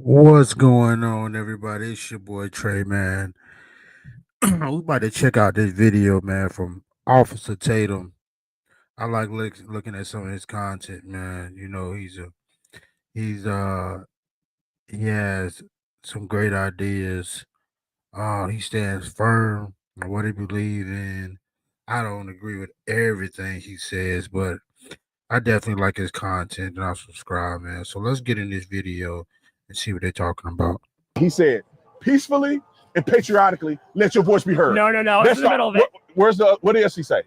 What's going on, everybody? It's your boy Trey, man. We about to check out this video, man, from Officer Tatum. I like looking at some of his content, man. You know, he's he has some great ideas. He stands firm on what he believes in. I don't agree with everything he says, but I definitely like his content and I'll subscribe, man. So let's get in this video and see what they're talking about. He said, peacefully and patriotically, let your voice be heard. No. It's in the middle of it. What else he say?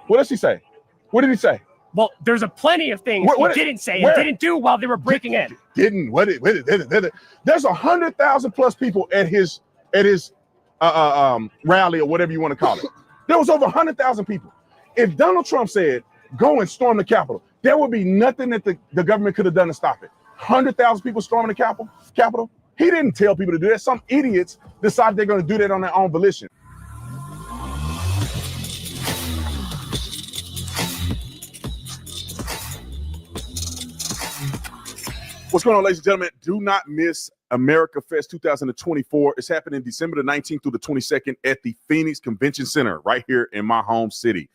What else he say? What did he say? Well, there's plenty of things he didn't say and didn't do while they were breaking in. There's 100,000 plus people at his rally or whatever you want to call it. There was over 100,000 people. If Donald Trump said, go and storm the Capitol, there would be nothing that the government could have done to stop it. 100,000 people storming the Capitol. He didn't tell people to do that. Some idiots decided they're going to do that on their own volition. What's going on, ladies and gentlemen? Do not miss America Fest 2024. It's happening December the 19th through the 22nd at the Phoenix Convention Center right here in my home city.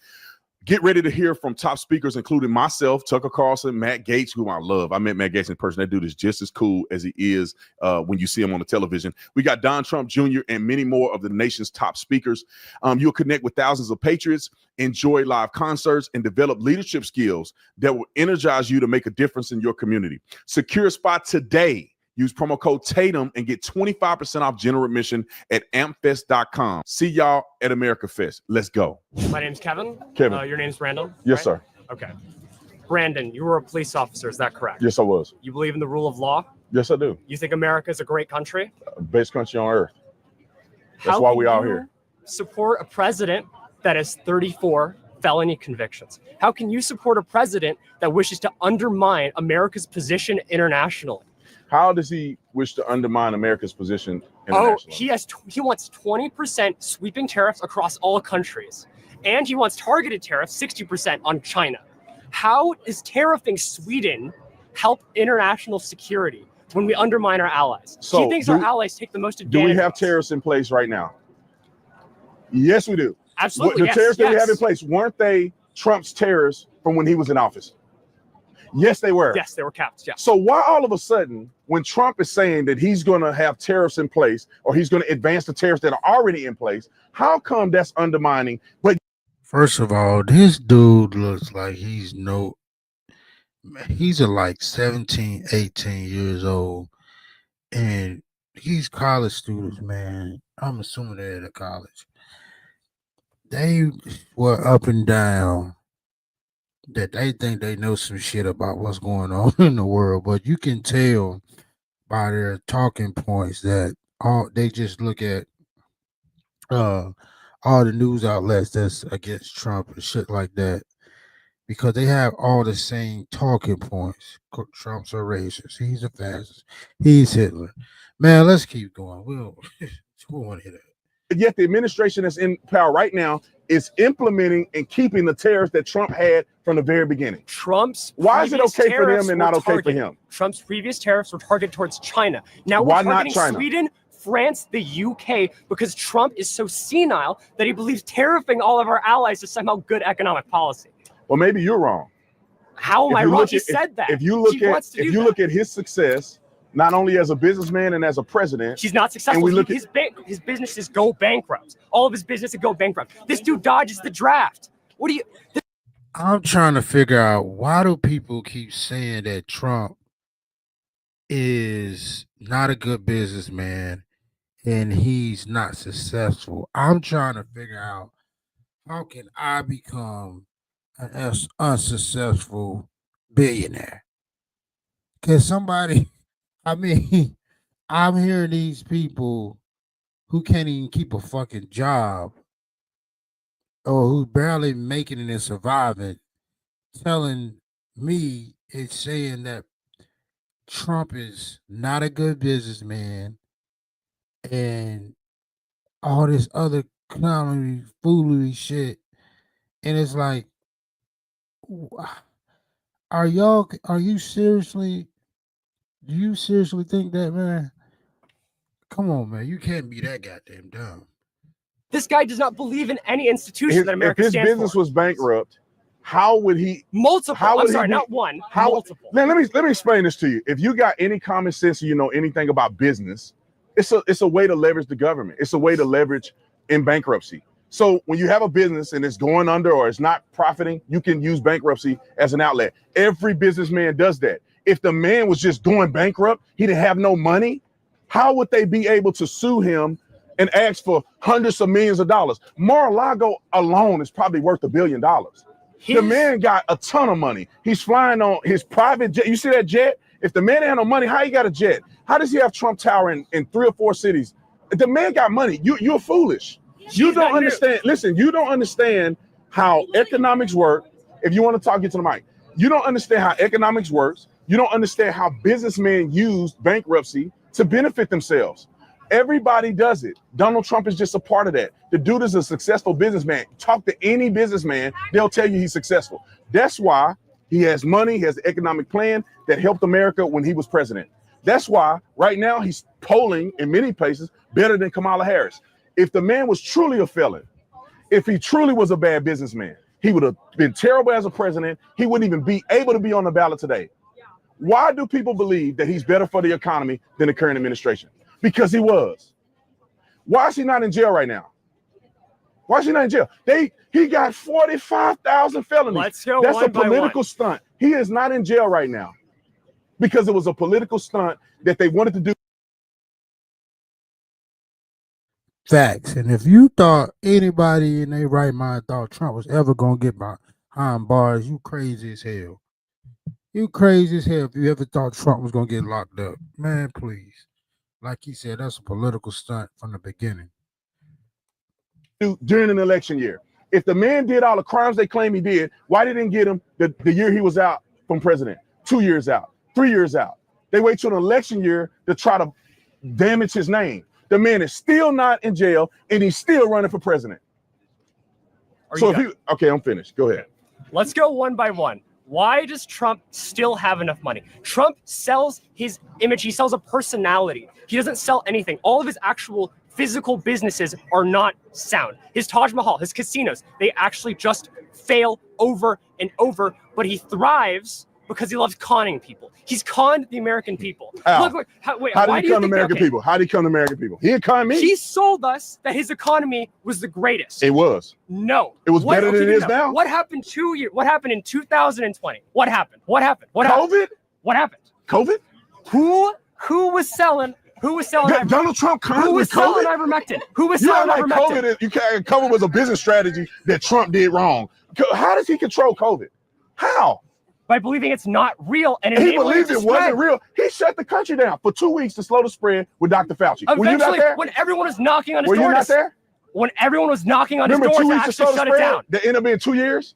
Get ready to hear from top speakers, including myself, Tucker Carlson, Matt Gaetz, whom I love. I met Matt Gaetz in person. That dude is just as cool as he is when you see him on the television. We got Don Trump Jr. and many more of the nation's top speakers. You'll connect with thousands of patriots, enjoy live concerts, and develop leadership skills that will energize you to make a difference in your community. Secure a spot today. Use promo code Tatum and get 25% off general admission at ampfest.com. See y'all at America Fest. Let's go. My name's Kevin. Kevin. Your name's Brandon? Yes, right? sir. Okay. Brandon, you were a police officer. Is that correct? Yes, I was. You believe in the rule of law? Yes, I do. You think America is a great country? Best country on earth. That's why we all here. Support a president that has 34 felony convictions? How can you support a president that wishes to undermine America's position internationally? How does he wish to undermine America's position internationally? He wants 20% sweeping tariffs across all countries, and he wants targeted tariffs 60% on China. How is tariffing Sweden help international security when we undermine our allies? So he thinks our allies take the most advantage. Do we have tariffs in place right now? Yes, we do. Absolutely. The tariffs that we have in place, weren't they Trump's tariffs from when he was in office? Yes, they were. Yes, they were capped. Yeah. So why all of a sudden, when Trump is saying that he's going to have tariffs in place or he's going to advance the tariffs that are already in place, how come that's undermining? But first of all, this dude looks like he's like 17, 18 years old, and he's college students, man. I'm assuming they're at college. They were up and down that they think they know some shit about what's going on in the world, but you can tell by their talking points that they just look at all the news outlets that's against Trump and shit like that, because they have all the same talking points. Trump's a racist. He's a fascist. He's Hitler. Man, let's keep going. We don't want to hear that. Yet the administration that's in power right now is implementing and keeping the tariffs that Trump had from the very beginning. Why is it okay for them and not okay for him? Trump's previous tariffs were targeted towards China. Now we're targeting Sweden, France, the UK, because Trump is so senile that he believes tariffing all of our allies is somehow good economic policy. Well, maybe you're wrong. How am I wrong? He said that. If you look at his success, not only as a businessman and as a president, he's not successful. His businesses go bankrupt. All of his businesses go bankrupt. This dude dodges the draft. I'm trying to figure out, why do people keep saying that Trump is not a good businessman and he's not successful? I'm trying to figure out, how can I become an unsuccessful billionaire? Because somebody, I mean, I'm hearing these people who can't even keep a fucking job or who barely making it and surviving, telling me, it's saying that Trump is not a good businessman and all this other clownery, foolery shit. And it's like, are you seriously Do you seriously think that, man? Come on, man. You can't be that goddamn dumb. This guy does not believe in any institution that If America his stands business for. was bankrupt, how would he? Multiple. How would I'm he sorry, be- not one. How? Multiple. Let me explain this to you. If you got any common sense, or you know anything about business, it's a way to leverage the government. It's a way to leverage in bankruptcy. So when you have a business and it's going under or it's not profiting, you can use bankruptcy as an outlet. Every businessman does that. If the man was just going bankrupt, he didn't have no money, how would they be able to sue him and ask for hundreds of millions of dollars? Mar-a-Lago alone is probably worth $1 billion. The man got a ton of money. He's flying on his private jet. You see that jet? If the man had no money, how he got a jet? How does he have Trump Tower in 3 or 4 cities? If the man got money, you're foolish. You don't understand. Listen, you don't understand how economics work. If you want to talk, get to the mic. You don't understand how economics works. You don't understand how businessmen use bankruptcy to benefit themselves. Everybody does it. Donald Trump is just a part of that. The dude is a successful businessman. Talk to any businessman, they'll tell you he's successful. That's why he has money, he has an economic plan that helped America when he was president. That's why right now he's polling in many places better than Kamala Harris. If the man was truly a felon, if he truly was a bad businessman, he would have been terrible as a president. He wouldn't even be able to be on the ballot today. Why do people believe that he's better for the economy than the current administration? Because he was. Why is he not in jail right now? Why is he not in jail? He got 45,000 felonies. Let's go That's one a by political one. stunt. He is not in jail right now because it was a political stunt that they wanted to do. Facts. And if you thought anybody in their right mind thought Trump was ever gonna get behind bars, you crazy as hell. You crazy as hell if you ever thought Trump was gonna get locked up. Man, please. Like he said, that's a political stunt from the beginning. During an election year. If the man did all the crimes they claim he did, why didn't get him the year he was out from president? 2 years out, 3 years out. They wait till an election year to try to damage his name. The man is still not in jail and he's still running for president. Okay, I'm finished. Go ahead. Let's go one by one. Why does Trump still have enough money? Trump sells his image. He sells a personality. He doesn't sell anything. All of his actual physical businesses are not sound. His Taj Mahal, his casinos, they actually just fail over and over, but he thrives because he loves conning people. He's conned the American people. How? Look, How did he come to American people? How did he come to American people? He didn't con me. He sold us that his economy was the greatest. It was. No. It was better than it is now. What happened What happened in 2020? What happened? COVID? What happened? COVID? Who was selling? Donald Trump Who was selling ivermectin? Who was selling ivermectin? COVID was a business strategy that Trump did wrong. How does he control COVID? How? By believing it's not real and he believed it wasn't real. He shut the country down for 2 weeks to slow the spread with Dr. Fauci. Eventually, were you not there? when everyone was knocking on his Were door, you not there? When everyone was knocking on his Remember door 2 to weeks to slow actually the shut it spread? down. That ended up being 2 years.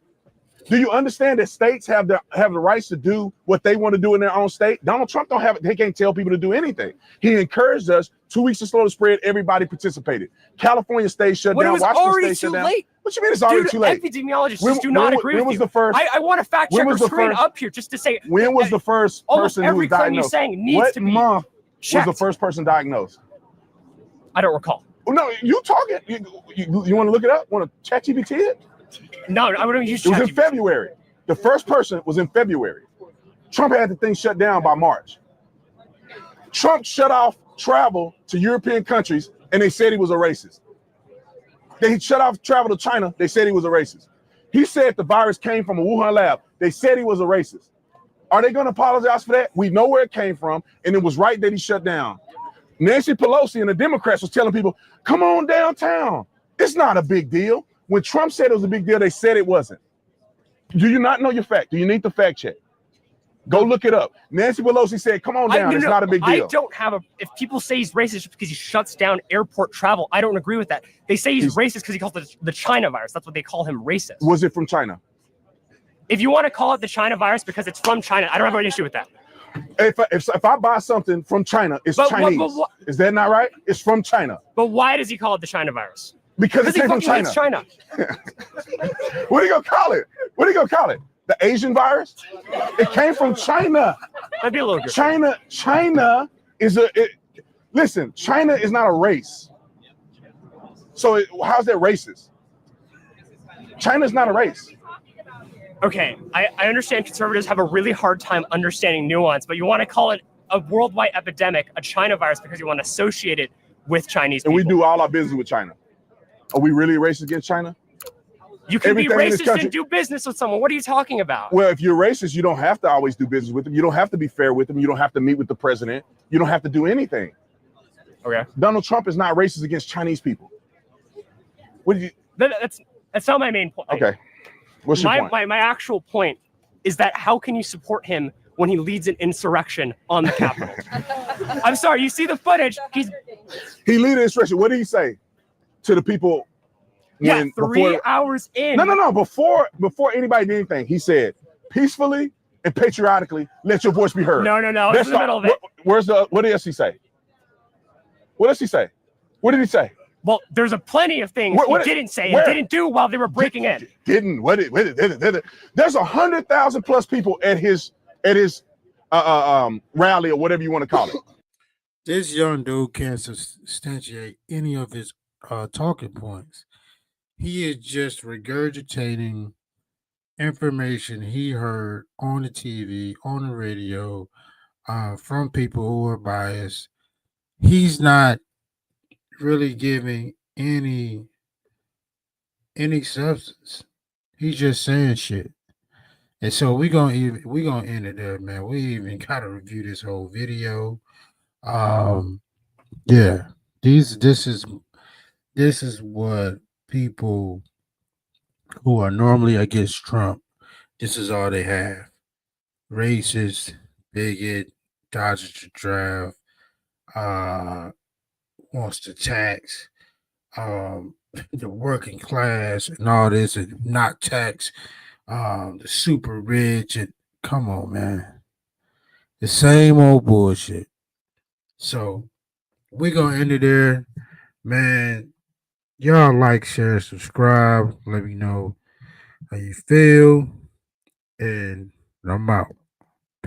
Do you understand that states have the rights to do what they want to do in their own state? Donald Trump don't have it. They can't tell people to do anything. He encouraged us 2 weeks to slow the spread. Everybody participated. California state shut down. When it was Washington already state too shut down. late. What you mean it's already too late? Epidemiologists When- just do not when- agree when with was you. the first- I want a fact when checker was the screen first- up here just to say When was the first almost person who every was claim you're diagnosed? saying needs What to be month was the checked. first person diagnosed? I don't recall. Oh, no, you talking. You want to look it up? Want to ChatGPT it? No, I wouldn't use It was in ChatGPT. February. The first person was in February. Trump had the thing shut down by March. Trump shut off travel to European countries, and they said he was a racist. They shut off travel to China. They said he was a racist. He said the virus came from a Wuhan lab. They said he was a racist. Are they going to apologize for that? We know where it came from, and it was right that he shut down. Nancy Pelosi and the Democrats was telling people, come on downtown. It's not a big deal. When Trump said it was a big deal, they said it wasn't. Do you not know your fact? Do you need the fact check? Go look it up. Nancy Pelosi said, come on down. It's not a big deal. I don't have if people say he's racist just because he shuts down airport travel, I don't agree with that. They say he's racist because he calls it the China virus. That's what they call him, racist. Was it from China? If you want to call it the China virus because it's from China, I don't have an issue with that. If I buy something from China, it's Chinese. Is that not right? It's from China. But why does he call it the China virus? Because it he came from fucking China. hates China. What are you gonna call it? What are you gonna call it? The Asian virus? It came from China. That'd be a little good. China is listen, China is not a race. So how's that racist? China's not a race. Okay, I understand conservatives have a really hard time understanding nuance, but you want to call it a worldwide epidemic, a China virus, because you want to associate it with Chinese people. And we do all our business with China. Are we really racist against China? You can Everything be in this racist country- and do business with someone. What are you talking about? Well, if you're racist, you don't have to always do business with them. You don't have to be fair with them. You don't have to meet with the president. You don't have to do anything. Okay. Donald Trump is not racist against Chinese people. What did you? That's not my main point. Okay. What's your point? My actual point is that how can you support him when he leads an insurrection on the Capitol? I'm sorry, you see the footage. He lead an insurrection. What did he say to the people? When, 3 hours in. No. Before anybody did anything, he said, peacefully and patriotically, let your voice be heard. No. It's in the middle of it. What else he say? What else he say? What did he say? Well, there's a plenty of things he didn't say and didn't do while they were breaking in. There's 100,000 plus people at his rally or whatever you want to call it. This young dude can't substantiate any of his talking points. He is just regurgitating information he heard on the TV, on the radio, from people who are biased. He's not really giving any substance. He's just saying shit. And so we gonna end it there, man. We even gotta review this whole video. Yeah, this is what people who are normally against Trump, this is all they have. Racist, bigot, dodges to draft, wants to tax the working class and all this, and not tax the super rich. And come on, man, the same old bullshit. So we're gonna end it there, man. Y'all like, share, subscribe. Let me know how you feel, and I'm out.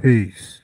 Peace.